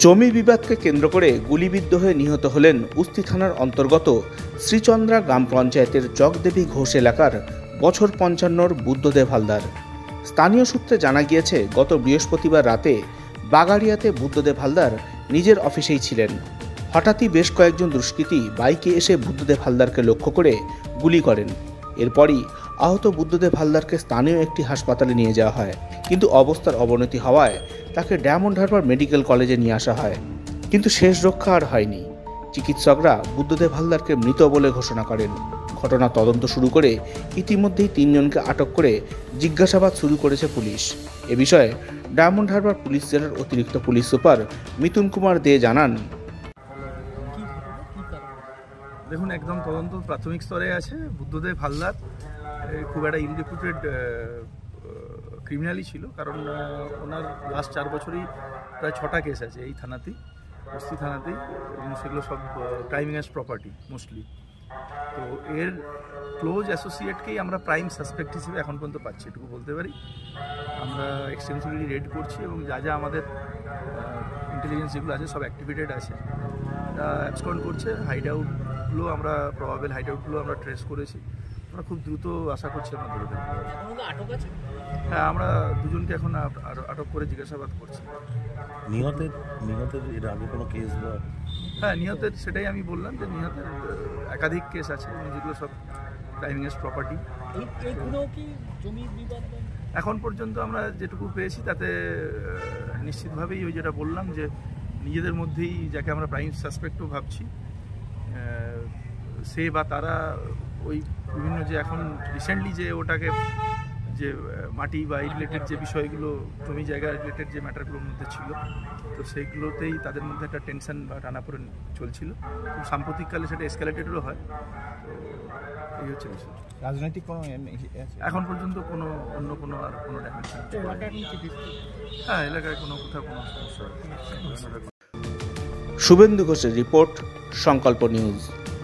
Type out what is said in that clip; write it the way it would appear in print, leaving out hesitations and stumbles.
জমি বিবাদকে কেন্দ্র করে গুলিবিদ্ধ হয়ে নিহত হলেন উস্তি থানার অন্তর্গত শ্রীচন্দ্রা গ্রাম পঞ্চায়েতের জগদেবী ঘোষ এলাকার বছর ৫৫-র বুদ্ধদেব হালদার। স্থানীয় সূত্রে জানা গিয়েছে, গত বৃহস্পতিবার রাতে বাগাড়িয়াতে বুদ্ধদেব হালদার নিজের অফিসেই ছিলেন। হঠাৎই বেশ কয়েকজন দুষ্কৃতী বাইকে এসে বুদ্ধদেব হালদারকে লক্ষ্য করে গুলি করেন। এরপরই আহত বুদ্ধদেব হালদারকে স্থানীয় একটি হাসপাতালে নিয়ে যাওয়া হয়, কিন্তু অবস্থার অবনতি হওয়ায় তাকে ডায়মন্ড হারবার মেডিকেল কলেজে নিয়ে আসা হয়, কিন্তু শেষ রক্ষা আর হয়নি। চিকিৎসকরা বুদ্ধদেব হালদারকে মৃত বলে ঘোষণা করেন। ঘটনা তদন্ত শুরু করে ইতিমধ্যেই ৩ জনকে আটক করে জিজ্ঞাসাবাদ শুরু করেছে পুলিশ। এ বিষয়ে ডায়মন্ড হারবার পুলিশ জেলার অতিরিক্ত পুলিশ সুপার মিথুন কুমার দে জানান, দেখুন, একদম তদন্ত প্রাথমিক স্তরে আছে। বুদ্ধদেব হালদার খুব একটা ইল রেপুটেড ক্রিমিনালই ছিল, কারণ ওনার লাস্ট 4 বছরই প্রায় 6টা কেস আছে এই থানাতেই, উস্তি থানাতেই, এবং সেগুলো সব ক্রাইম এগেইনস্ট প্রপার্টি মোস্টলি। তো এর ক্লোজ অ্যাসোসিয়েটকেই আমরা প্রাইম সাসপেক্ট হিসেবে এখন পর্যন্ত পাচ্ছি, এটুকু বলতে পারি। আমরা এক্সটেন্সিভলি রেড করছি এবং যা যা আমাদের ইন্টেলিজেন্স যেগুলো আছে সব অ্যাক্টিভেটেড আছে, অ্যাবসকন্ড করছে। হাইড আউটগুলো আমরা প্রবাবেল হাইড আউটগুলো আমরা ট্রেস করেছি। আমরা খুব দ্রুত আশা করছি আমরা ধরে দেবো। হ্যাঁ, আমরা 2 জনকে এখন আটক করে জিজ্ঞাসাবাদ করছি। নিহতের এর আগে কোনো কেস? হ্যাঁ, নিহতের সেটাই আমি বললাম যে নিহতের একাধিক কেস আছে, যেগুলো সব ক্রাইম এগেইনস্ট প্রপার্টি। এখন পর্যন্ত আমরা যেটুকু পেয়েছি তাতে নিশ্চিতভাবেই ওই যেটা বললাম যে নিজেদের মধ্যেই যাকে আমরা প্রাইম সাসপেক্টও ভাবছি, সে বা তারা ওই বিভিন্ন যে এখন রিসেন্টলি যে ওটাকে যে মাটি বা এই রিলেটেড যে বিষয়গুলো, জমি জায়গা রিলেটেড যে ম্যাটারগুলোর মধ্যে ছিল, তো সেইগুলোতেই তাদের মধ্যে একটা টেনশন বা টানাপোড়েন চলছিল। খুব সাম্প্রতিককালে সেটা এসকালেটেডও হয়। তো এই হচ্ছে বিষয়। রাজনৈতিক কোনো এখন পর্যন্ত কোনো অন্য কোনো আর কোনো ডাইমেনশন। হ্যাঁ, এলাকায় কোনো কোথাও কোনো সমস্যা। শুভেন্দু ঘোষের রিপোর্ট, সংকল্প নিউজ।